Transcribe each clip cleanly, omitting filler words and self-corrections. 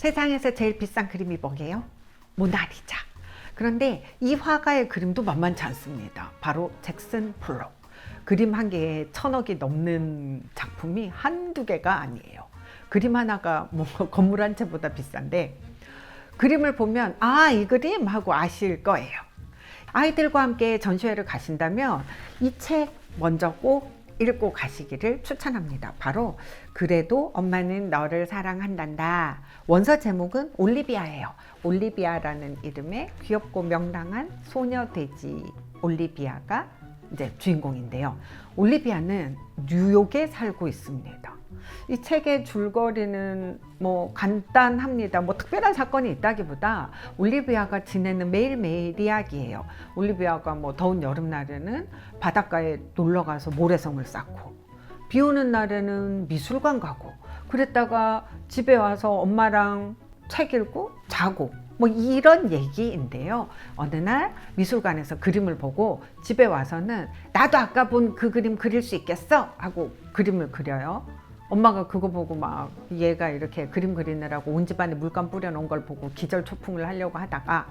세상에서 제일 비싼 그림이 뭐게요? 모나리자. 그런데 이 화가의 그림도 만만치 않습니다. 바로 잭슨 폴록. 그림 한 개에 1,000억이 넘는 작품이 한두 개가 아니에요. 그림 하나가 뭐 건물 한 채보다 비싼데, 그림을 보면 아, 이 그림 하고 아실 거예요. 아이들과 함께 전시회를 가신다면 이 책 먼저 꼭 읽고 가시기를 추천합니다. 바로 그래도 엄마는 너를 사랑한단다. 원서 제목은 올리비아예요. 올리비아라는 이름의 귀엽고 명랑한 소녀 돼지 올리비아가 이제 주인공인데요. 올리비아는 뉴욕에 살고 있습니다. 이 책의 줄거리는 뭐 간단합니다. 뭐 특별한 사건이 있다기보다 올리비아가 지내는 매일매일 이야기예요. 올리비아가 뭐 더운 여름날에는 바닷가에 놀러가서 모래성을 쌓고, 비 오는 날에는 미술관 가고, 그랬다가 집에 와서 엄마랑 책 읽고 자고, 뭐 이런 얘기인데요. 어느 날 미술관에서 그림을 보고 집에 와서는 나도 아까 본 그 그림 그릴 수 있겠어? 하고 그림을 그려요. 엄마가 그거 보고 막 얘가 이렇게 그림 그리느라고 온 집안에 물감 뿌려놓은 걸 보고 기절초풍을 하려고 하다가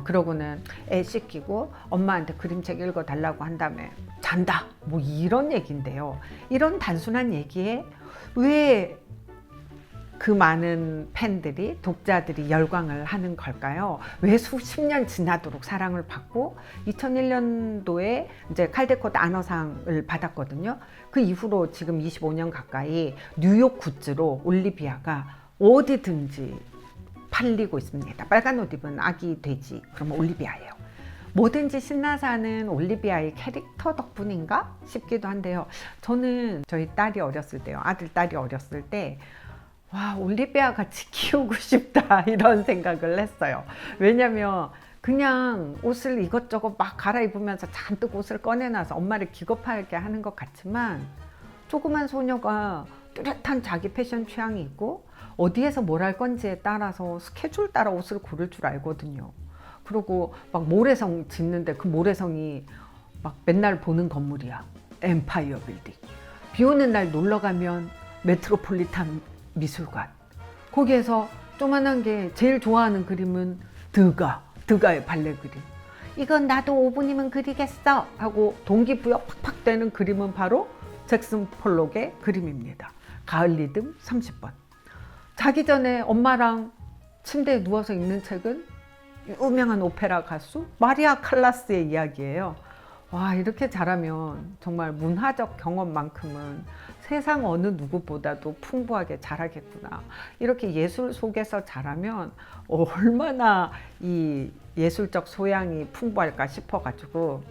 그러고는 애 씻기고 엄마한테 그림책 읽어달라고 한 다음에 잔다. 뭐 이런 얘기인데요. 이런 단순한 얘기에 왜 그 많은 팬들이, 독자들이 열광을 하는 걸까요? 왜 수십 년 지나도록 사랑을 받고 2001년도에 이제 칼데코트 아너상을 받았거든요. 그 이후로 지금 25년 가까이 뉴욕 굿즈로 올리비아가 어디든지 팔리고 있습니다. 빨간 옷 입은 아기 돼지, 그러면 올리비아예요. 뭐든지 신나 사는 올리비아의 캐릭터 덕분인가 싶기도 한데요. 저는 저희 딸이 어렸을 때요, 아들 딸이 어렸을 때 와, 올리비아 같이 키우고 싶다 이런 생각을 했어요. 왜냐면 그냥 옷을 이것저것 막 갈아입으면서 잔뜩 옷을 꺼내놔서 엄마를 기겁하게 하는 것 같지만, 조그만 소녀가 뚜렷한 자기 패션 취향이 있고 어디에서 뭘 할 건지에 따라서 스케줄 따라 옷을 고를 줄 알거든요. 그리고 막 모래성 짓는데 그 모래성이 막 맨날 보는 건물이야. 엠파이어 빌딩. 비 오는 날 놀러 가면 메트로폴리탄 미술관. 거기에서 조만한 게 제일 좋아하는 그림은 드가의 발레 그림. 이건 나도 5분이면 그리겠어 하고 동기부여 팍팍 되는 그림은 바로 잭슨 폴록의 그림입니다. 가을 리듬 30번. 자기 전에 엄마랑 침대에 누워서 읽는 책은 유명한 오페라 가수 마리아 칼라스의 이야기예요. 와, 이렇게 잘하면 정말 문화적 경험만큼은 세상 어느 누구보다도 풍부하게 잘하겠구나. 이렇게 예술 속에서 잘하면 얼마나 이 예술적 소양이 풍부할까 싶어가지고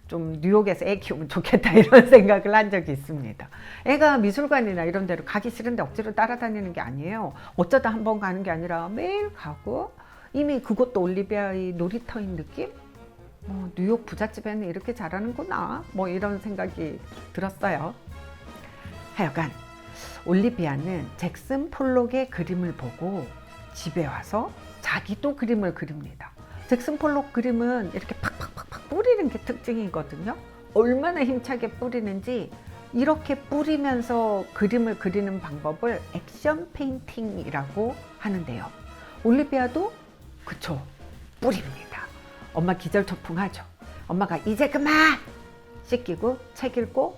좀 뉴욕에서 애 키우면 좋겠다 이런 생각을 한 적이 있습니다. 애가 미술관이나 이런 데로 가기 싫은데 억지로 따라다니는 게 아니에요. 어쩌다 한번 가는 게 아니라 매일 가고, 이미 그것도 올리비아의 놀이터인 느낌? 뉴욕 부잣집에는 이렇게 잘하는구나, 뭐 이런 생각이 들었어요. 하여간 올리비아는 잭슨 폴록의 그림을 보고 집에 와서 자기도 그림을 그립니다. 잭슨 폴록 그림은 이렇게 팍팍팍팍 뿌리는 게 특징이거든요. 얼마나 힘차게 뿌리는지, 이렇게 뿌리면서 그림을 그리는 방법을 액션 페인팅이라고 하는데요. 올리비아도 그쵸, 뿌립니다. 엄마 기절초풍 하죠. 엄마가 이제 그만 씻기고 책 읽고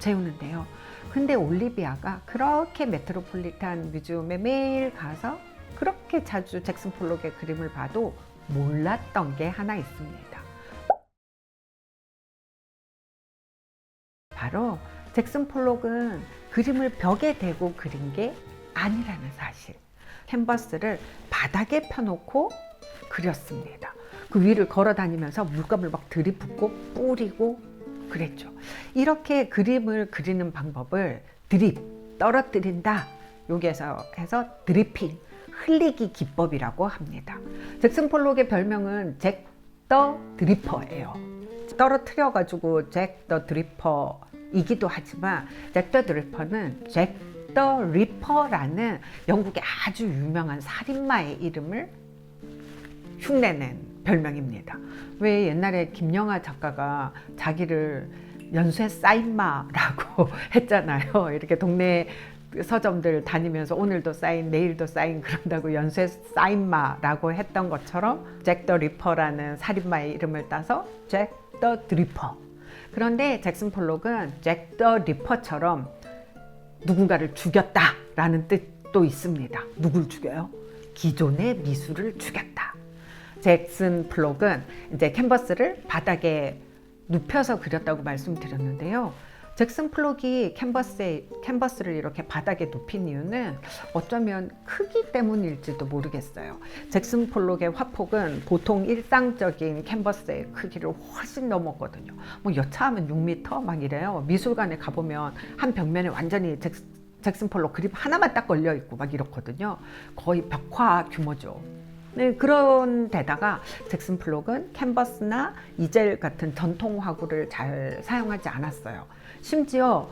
재우는데요. 근데 올리비아가 그렇게 메트로폴리탄 뮤지엄에 매일 가서 그렇게 자주 잭슨 폴록의 그림을 봐도 몰랐던 게 하나 있습니다. 바로 잭슨 폴록은 그림을 벽에 대고 그린 게 아니라는 사실. 캔버스를 바닥에 펴놓고 그렸습니다. 그 위를 걸어 다니면서 물감을 막 들이붓고 뿌리고 그랬죠. 이렇게 그림을 그리는 방법을 드립, 떨어뜨린다, 여기에서 해서 드리핑, 흘리기 기법이라고 합니다. 잭슨 폴록의 별명은 잭 더 드리퍼예요. 떨어뜨려가지고 잭 더 드리퍼이기도 하지만, 잭 더 드리퍼는 잭 더 리퍼라는 영국의 아주 유명한 살인마의 이름을 흉내낸 별명입니다. 왜 옛날에 김영하 작가가 자기를 연쇄 싸인마라고 했잖아요. 이렇게 동네에 서점들 다니면서 오늘도 사인, 내일도 사인 그런다고 연쇄 사인마라고 했던 것처럼 잭 더 리퍼라는 살인마의 이름을 따서 잭 더 드리퍼. 그런데 잭슨 폴록은 잭 더 리퍼처럼 누군가를 죽였다라는 뜻도 있습니다. 누굴 죽여요? 기존의 미술을 죽였다. 잭슨 폴록은 이제 캔버스를 바닥에 눕혀서 그렸다고 말씀드렸는데요. 잭슨 폴록이 캔버스를 이렇게 바닥에 눕힌 이유는 어쩌면 크기 때문일지도 모르겠어요. 잭슨 폴록의 화폭은 보통 일상적인 캔버스의 크기를 훨씬 넘었거든요. 뭐 여차하면 6m 막 이래요. 미술관에 가보면 한 벽면에 완전히 잭슨 폴록 그림 하나만 딱 걸려 있고 막 이렇거든요. 거의 벽화 규모죠. 네, 그런 데다가 잭슨 폴록은 캔버스나 이젤 같은 전통 화구를 잘 사용하지 않았어요. 심지어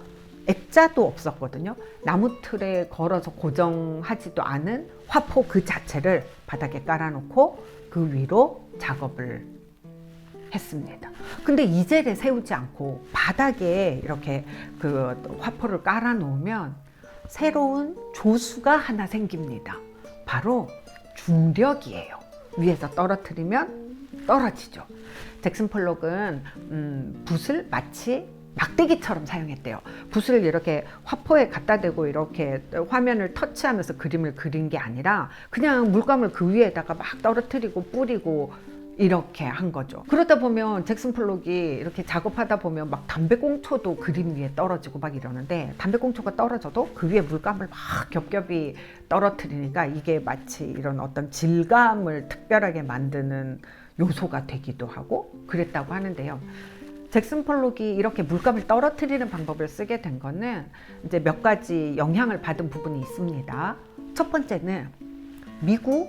액자도 없었거든요. 나무 틀에 걸어서 고정하지도 않은 화포 그 자체를 바닥에 깔아놓고 그 위로 작업을 했습니다. 근데 이젤에 세우지 않고 바닥에 이렇게 그 화포를 깔아놓으면 새로운 조수가 하나 생깁니다. 바로 중력이에요. 위에서 떨어뜨리면 떨어지죠. 잭슨 폴록은 붓을 마치 막대기처럼 사용했대요. 붓을 이렇게 화포에 갖다 대고 이렇게 화면을 터치하면서 그림을 그린 게 아니라 그냥 물감을 그 위에다가 막 떨어뜨리고 뿌리고 이렇게 한 거죠. 그러다 보면 잭슨 폴록이 이렇게 작업하다 보면 막 담배꽁초도 그림 위에 떨어지고 막 이러는데 담배꽁초가 떨어져도 그 위에 물감을 막 겹겹이 떨어뜨리니까 이게 마치 이런 어떤 질감을 특별하게 만드는 요소가 되기도 하고 그랬다고 하는데요. 잭슨 폴록이 이렇게 물감을 떨어뜨리는 방법을 쓰게 된 거는 이제 몇 가지 영향을 받은 부분이 있습니다. 첫 번째는 미국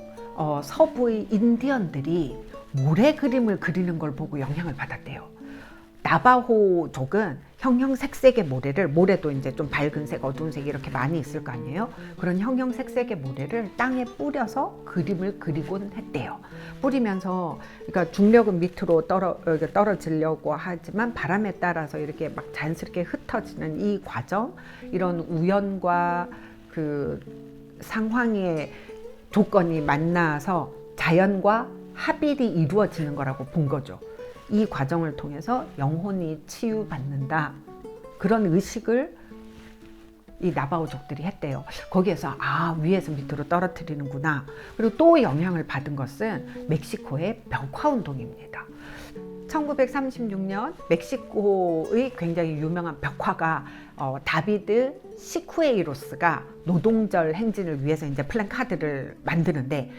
서부의 인디언들이 모래 그림을 그리는 걸 보고 영향을 받았대요. 나바호족은 형형색색의 모래도 이제 좀 밝은 색, 어두운 색 이렇게 많이 있을 거 아니에요. 그런 형형색색의 모래를 땅에 뿌려서 그림을 그리곤 했대요. 뿌리면서 그러니까 중력은 밑으로 떨어지려고 하지만 바람에 따라서 이렇게 막 자연스럽게 흩어지는 이 과정, 이런 우연과 그 상황의 조건이 만나서 자연과 합일이 이루어지는 거라고 본 거죠. 이 과정을 통해서 영혼이 치유받는다. 그런 의식을 이 나바오족들이 했대요. 거기에서 위에서 밑으로 떨어뜨리는구나. 그리고 또 영향을 받은 것은 멕시코의 벽화운동입니다. 1936년 멕시코의 굉장히 유명한 벽화가 다비드 시쿠에이로스가 노동절 행진을 위해서 이제 플랜카드를 만드는데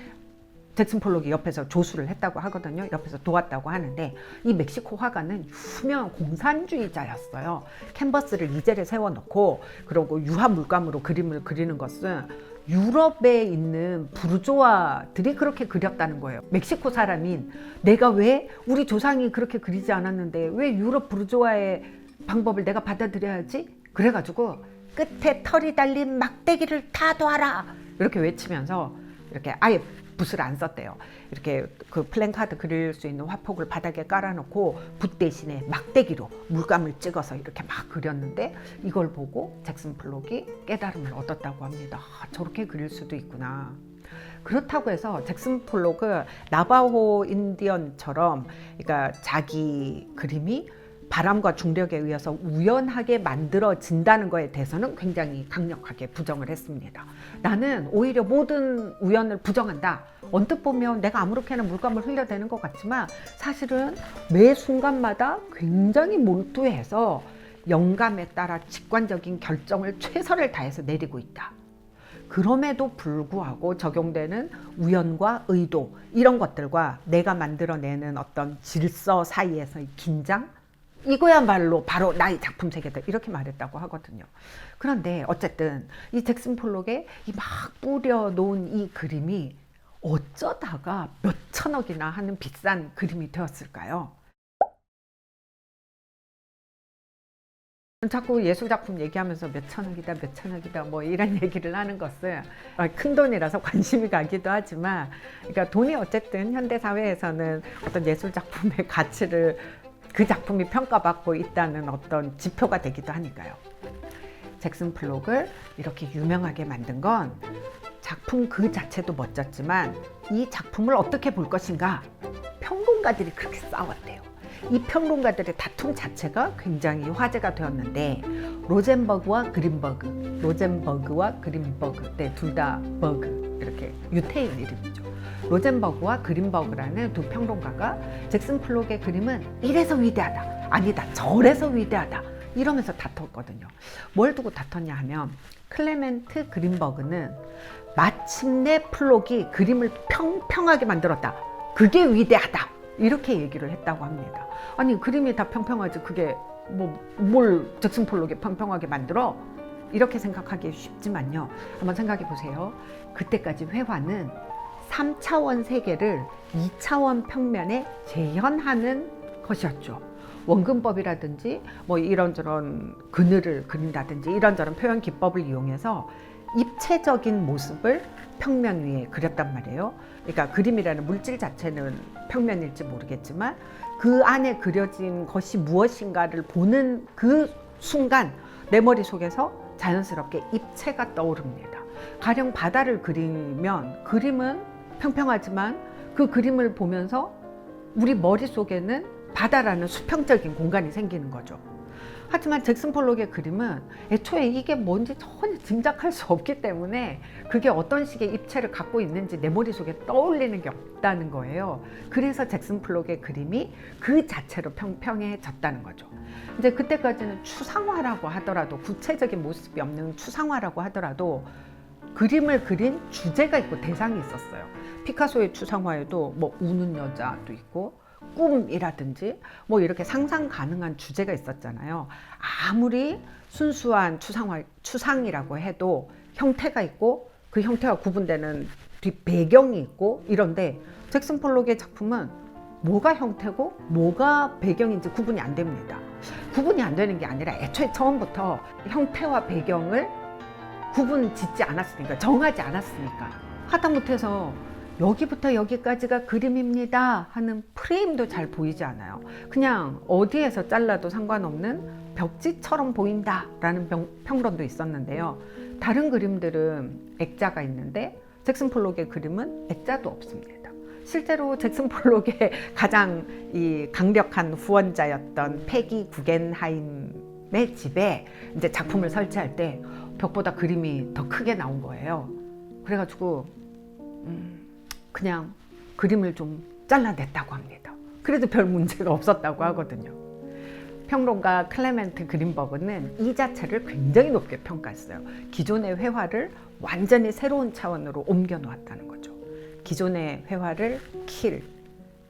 잭슨 폴록이 옆에서 조수를 했다고 하거든요. 옆에서 도왔다고 하는데 이 멕시코 화가는 유명한 공산주의자였어요. 캔버스를 이젤에 세워놓고 그리고 유화 물감으로 그림을 그리는 것은 유럽에 있는 부르조아들이 그렇게 그렸다는 거예요. 멕시코 사람인 내가 왜 우리 조상이 그렇게 그리지 않았는데 왜 유럽 부르조아의 방법을 내가 받아들여야지? 그래가지고 끝에 털이 달린 막대기를 타도하라 이렇게 외치면서 이렇게 아예 붓을 안 썼대요. 이렇게 그 플랜카드 그릴 수 있는 화폭을 바닥에 깔아놓고 붓 대신에 막대기로 물감을 찍어서 이렇게 막 그렸는데 이걸 보고 잭슨 폴록이 깨달음을 얻었다고 합니다. 저렇게 그릴 수도 있구나. 그렇다고 해서 잭슨 폴록은 나바호 인디언처럼 그러니까 자기 그림이 바람과 중력에 의해서 우연하게 만들어진다는 거에 대해서는 굉장히 강력하게 부정을 했습니다. 나는 오히려 모든 우연을 부정한다. 언뜻 보면 내가 아무렇게나 물감을 흘려대는 것 같지만 사실은 매 순간마다 굉장히 몰두해서 영감에 따라 직관적인 결정을 최선을 다해서 내리고 있다. 그럼에도 불구하고 적용되는 우연과 의도 이런 것들과 내가 만들어내는 어떤 질서 사이에서의 긴장 이거야말로 바로 나의 작품 세계다 이렇게 말했다고 하거든요. 그런데 어쨌든 이 잭슨 폴록의 이 막 뿌려놓은 이 그림이 어쩌다가 몇 천억이나 하는 비싼 그림이 되었을까요? 자꾸 예술작품 얘기하면서 몇 천억이다 뭐 이런 얘기를 하는 것은 큰 돈이라서 관심이 가기도 하지만 그러니까 돈이 어쨌든 현대사회에서는 어떤 예술작품의 가치를 그 작품이 평가받고 있다는 어떤 지표가 되기도 하니까요. 잭슨 플록을 이렇게 유명하게 만든 건 작품 그 자체도 멋졌지만 이 작품을 어떻게 볼 것인가 평론가들이 그렇게 싸웠대요. 이 평론가들의 다툼 자체가 굉장히 화제가 되었는데 로젠버그와 그린버그, 네, 둘 다 버그, 이렇게 유태인 이름이죠. 로젠버그와 그린버그라는 두 평론가가 잭슨 플록의 그림은 이래서 위대하다, 아니다, 저래서 위대하다 이러면서 다퉜거든요. 뭘 두고 다퉜냐 하면 클레멘트 그린버그는 마침내 플록이 그림을 평평하게 만들었다, 그게 위대하다, 이렇게 얘기를 했다고 합니다. 아니 그림이 다 평평하지 그게 뭘 잭슨 플록이 평평하게 만들어? 이렇게 생각하기 쉽지만요. 한번 생각해 보세요. 그때까지 회화는 3차원 세계를 2차원 평면에 재현하는 것이었죠. 원근법이라든지 이런저런 그늘을 그린다든지 이런저런 표현 기법을 이용해서 입체적인 모습을 평면 위에 그렸단 말이에요. 그러니까 그림이라는 물질 자체는 평면일지 모르겠지만 그 안에 그려진 것이 무엇인가를 보는 그 순간 내 머릿속에서 자연스럽게 입체가 떠오릅니다. 가령 바다를 그리면 그림은 평평하지만 그 그림을 보면서 우리 머릿속에는 바다라는 수평적인 공간이 생기는 거죠. 하지만 잭슨 폴록의 그림은 애초에 이게 뭔지 전혀 짐작할 수 없기 때문에 그게 어떤 식의 입체를 갖고 있는지 내 머릿속에 떠올리는 게 없다는 거예요. 그래서 잭슨 폴록의 그림이 그 자체로 평평해졌다는 거죠. 이제 그때까지는 추상화라고 하더라도, 구체적인 모습이 없는 추상화라고 하더라도 그림을 그린 주제가 있고 대상이 있었어요. 피카소의 추상화에도 우는 여자도 있고 꿈이라든지 이렇게 상상 가능한 주제가 있었잖아요. 아무리 순수한 추상이라고 해도 형태가 있고 그 형태와 구분되는 배경이 있고 이런데 잭슨 폴록의 작품은 뭐가 형태고 뭐가 배경인지 구분이 안 됩니다. 구분이 안 되는 게 아니라 애초에 처음부터 형태와 배경을 구분 짓지 않았으니까, 정하지 않았으니까, 하다못해서 여기부터 여기까지가 그림입니다 하는 프레임도 잘 보이지 않아요. 그냥 어디에서 잘라도 상관없는 벽지처럼 보인다 라는 평론도 있었는데요. 다른 그림들은 액자가 있는데 잭슨 폴록의 그림은 액자도 없습니다. 실제로 잭슨 폴록의 가장 강력한 후원자였던 패기 구겐하임의 집에 이제 작품을 설치할 때 벽보다 그림이 더 크게 나온 거예요. 그래가지고 그냥 그림을 좀 잘라냈다고 합니다. 그래도 별 문제가 없었다고 하거든요. 평론가 클레멘트 그린버그는 이 자체를 굉장히 높게 평가했어요. 기존의 회화를 완전히 새로운 차원으로 옮겨 놓았다는 거죠. 기존의 회화를 킬,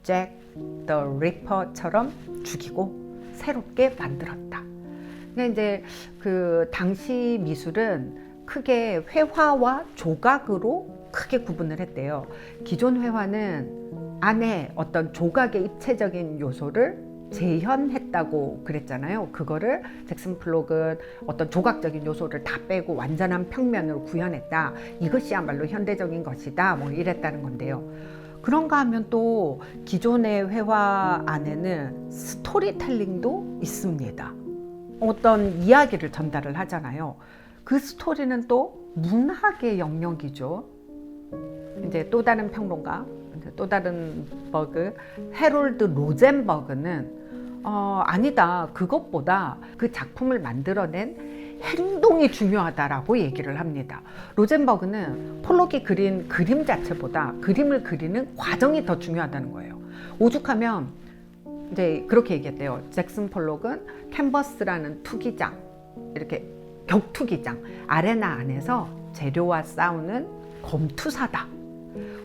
잭, 더 리퍼처럼 죽이고 새롭게 만들었다. 근데 이제 그 당시 미술은 크게 회화와 조각으로 크게 구분을 했대요. 기존 회화는 안에 어떤 조각의 입체적인 요소를 재현했다고 그랬잖아요. 그거를 잭슨 폴록은 어떤 조각적인 요소를 다 빼고 완전한 평면으로 구현했다. 이것이야말로 현대적인 것이다. 이랬다는 건데요. 그런가 하면 또 기존의 회화 안에는 스토리텔링도 있습니다. 어떤 이야기를 전달을 하잖아요. 그 스토리는 또 문학의 영역이죠. 이제 또 다른 평론가, 또 다른 버그, 해롤드 로젠버그는 아니다, 그것보다 그 작품을 만들어낸 행동이 중요하다라고 얘기를 합니다. 로젠버그는 폴록이 그린 그림 자체보다 그림을 그리는 과정이 더 중요하다는 거예요. 오죽하면 이제 그렇게 얘기했대요. 잭슨 폴록은 캔버스라는 투기장, 이렇게 격투기장, 아레나 안에서 재료와 싸우는 검투사다.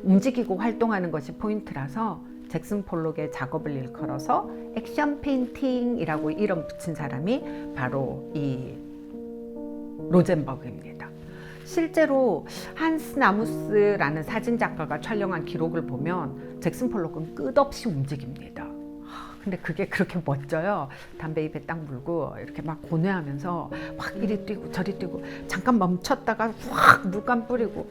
움직이고 활동하는 것이 포인트라서 잭슨 폴록의 작업을 일컬어서 액션 페인팅이라고 이름 붙인 사람이 바로 이 로젠버그입니다. 실제로 한스 나무스라는 사진작가가 촬영한 기록을 보면 잭슨 폴록은 끝없이 움직입니다. 근데 그게 그렇게 멋져요. 담배 입에 딱 물고 이렇게 막 고뇌하면서 막 이리 뛰고 저리 뛰고 잠깐 멈췄다가 확 물감 뿌리고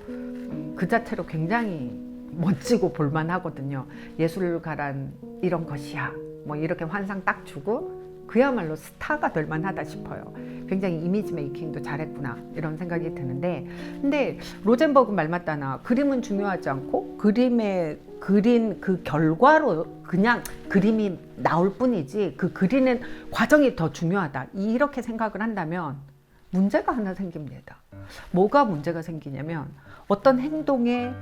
그 자체로 굉장히 멋지고 볼만하거든요. 예술가란 이런 것이야. 이렇게 환상 딱 주고 그야말로 스타가 될 만하다 싶어요. 굉장히 이미지 메이킹도 잘했구나 이런 생각이 드는데, 근데 로젠버그 말 맞다나 그림은 중요하지 않고 그림에 그린 그 결과로 그냥 그림이 나올 뿐이지 그 그리는 과정이 더 중요하다 이렇게 생각을 한다면 문제가 하나 생깁니다. 뭐가 문제가 생기냐면 어떤 행동의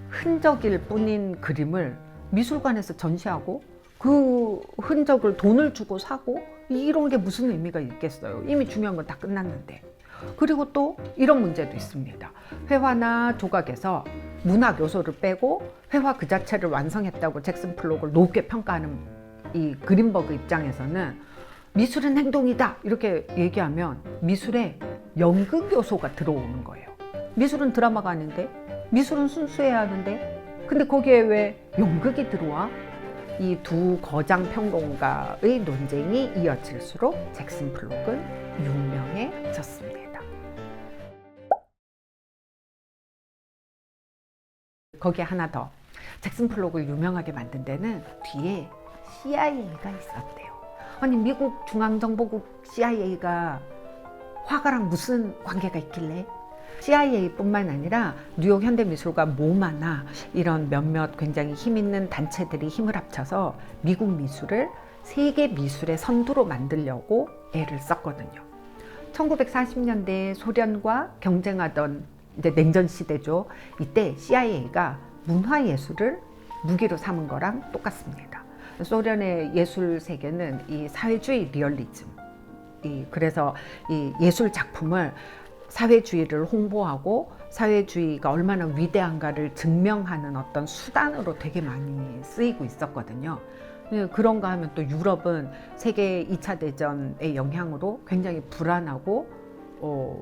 흔적일 뿐인 그림을 미술관에서 전시하고 그 흔적을 돈을 주고 사고 이런 게 무슨 의미가 있겠어요. 이미 중요한 건 다 끝났는데. 그리고 또 이런 문제도 있습니다. 회화나 조각에서 문학 요소를 빼고 회화 그 자체를 완성했다고 잭슨 폴록을 높게 평가하는 이 그린버그 입장에서는 미술은 행동이다 이렇게 얘기하면 미술에 연극 요소가 들어오는 거예요. 미술은 드라마가 아닌데, 미술은 순수해야 하는데, 근데 거기에 왜 연극이 들어와? 이 두 거장 평론가의 논쟁이 이어질수록 잭슨 폴록은 유명해졌습니다. 거기에 하나 더, 잭슨 폴록을 유명하게 만든 데는 뒤에 CIA가 있었대요. 아니 미국 중앙정보국 CIA가 화가랑 무슨 관계가 있길래? CIA뿐만 아니라 뉴욕 현대미술과 모마나 이런 몇몇 굉장히 힘있는 단체들이 힘을 합쳐서 미국 미술을 세계 미술의 선두로 만들려고 애를 썼거든요. 1940년대 소련과 경쟁하던 이제 냉전 시대죠. 이때 CIA가 문화예술을 무기로 삼은 거랑 똑같습니다. 소련의 예술 세계는 이 사회주의 리얼리즘, 그래서 이 예술 작품을 사회주의를 홍보하고 사회주의가 얼마나 위대한가를 증명하는 어떤 수단으로 되게 많이 쓰이고 있었거든요. 그런가 하면 또 유럽은 세계 2차 대전의 영향으로 굉장히 불안하고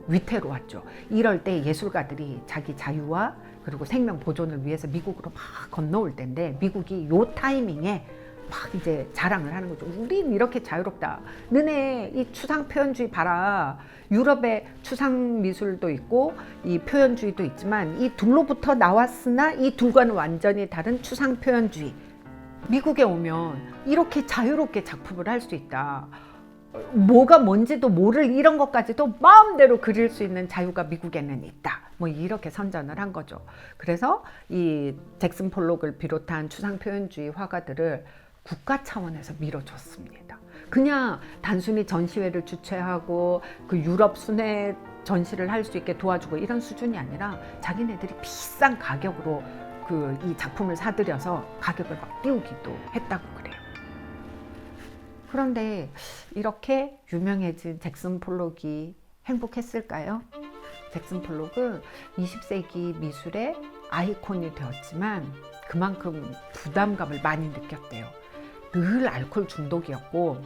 위태로웠죠. 이럴 때 예술가들이 자기 자유와 그리고 생명 보존을 위해서 미국으로 막 건너올 때인데, 미국이 요 타이밍에 막 이제 자랑을 하는 거죠. 우린 이렇게 자유롭다. 너네 이 추상 표현주의 봐라. 유럽의 추상 미술도 있고 이 표현주의도 있지만 이 둘로부터 나왔으나 이 둘과는 완전히 다른 추상 표현주의. 미국에 오면 이렇게 자유롭게 작품을 할 수 있다. 뭐가 뭔지도 모를 이런 것까지도 마음대로 그릴 수 있는 자유가 미국에는 있다. 뭐 이렇게 선전을 한 거죠. 그래서 이 잭슨 폴록을 비롯한 추상 표현주의 화가들을 국가 차원에서 밀어줬습니다. 그냥 단순히 전시회를 주최하고 그 유럽 순회 전시를 할 수 있게 도와주고 이런 수준이 아니라 자기네들이 비싼 가격으로 그 이 작품을 사들여서 가격을 막 띄우기도 했다고 그래요. 그런데 이렇게 유명해진 잭슨 폴록이 행복했을까요? 잭슨 폴록은 20세기 미술의 아이콘이 되었지만 그만큼 부담감을 많이 느꼈대요. 늘 알코올 중독이었고,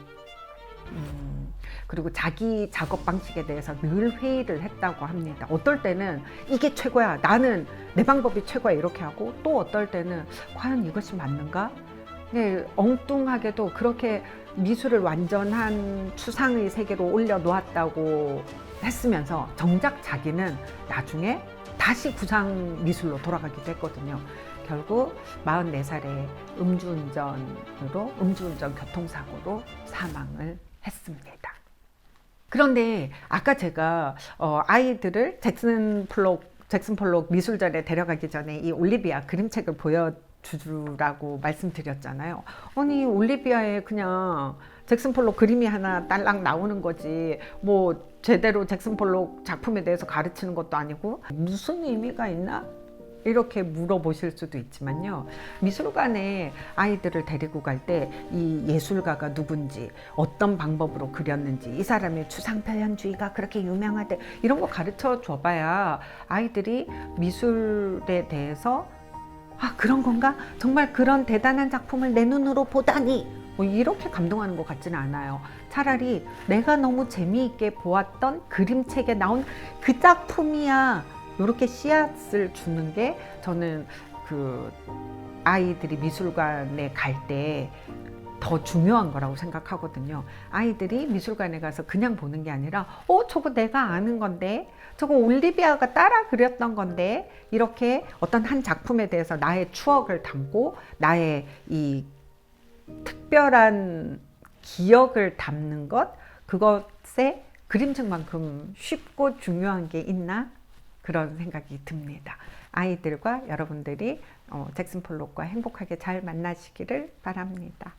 그리고 자기 작업 방식에 대해서 늘 회의를 했다고 합니다. 어떨 때는 이게 최고야, 나는 내 방법이 최고야 이렇게 하고, 또 어떨 때는 과연 이것이 맞는가? 네, 엉뚱하게도 그렇게 미술을 완전한 추상의 세계로 올려놓았다고 했으면서 정작 자기는 나중에 다시 구상 미술로 돌아가기도 했거든요. 결국 44살에 음주운전 교통사고로 사망을 했습니다. 그런데 아까 제가 아이들을 잭슨 폴록 미술전에 데려가기 전에 이 올리비아 그림책을 보여주라고 말씀드렸잖아요. 아니 올리비아에 그냥 잭슨 폴록 그림이 하나 딸랑 나오는 거지 뭐 제대로 잭슨 폴록 작품에 대해서 가르치는 것도 아니고 무슨 의미가 있나? 이렇게 물어보실 수도 있지만요. 미술관에 아이들을 데리고 갈 때 이 예술가가 누군지, 어떤 방법으로 그렸는지, 이 사람의 추상표현주의가 그렇게 유명하대 이런 거 가르쳐 줘봐야 아이들이 미술에 대해서 아 그런 건가? 정말 그런 대단한 작품을 내 눈으로 보다니 뭐 이렇게 감동하는 것 같지는 않아요. 차라리 내가 너무 재미있게 보았던 그림책에 나온 그 작품이야 이렇게 씨앗을 주는 게 저는 그 아이들이 미술관에 갈 때 더 중요한 거라고 생각하거든요. 아이들이 미술관에 가서 그냥 보는 게 아니라 저거 내가 아는 건데 저거 올리비아가 따라 그렸던 건데 이렇게 어떤 한 작품에 대해서 나의 추억을 담고 나의 이 특별한 기억을 담는 것, 그것에 그림책만큼 쉽고 중요한 게 있나? 그런 생각이 듭니다. 아이들과 여러분들이 잭슨 폴록과 행복하게 잘 만나시기를 바랍니다.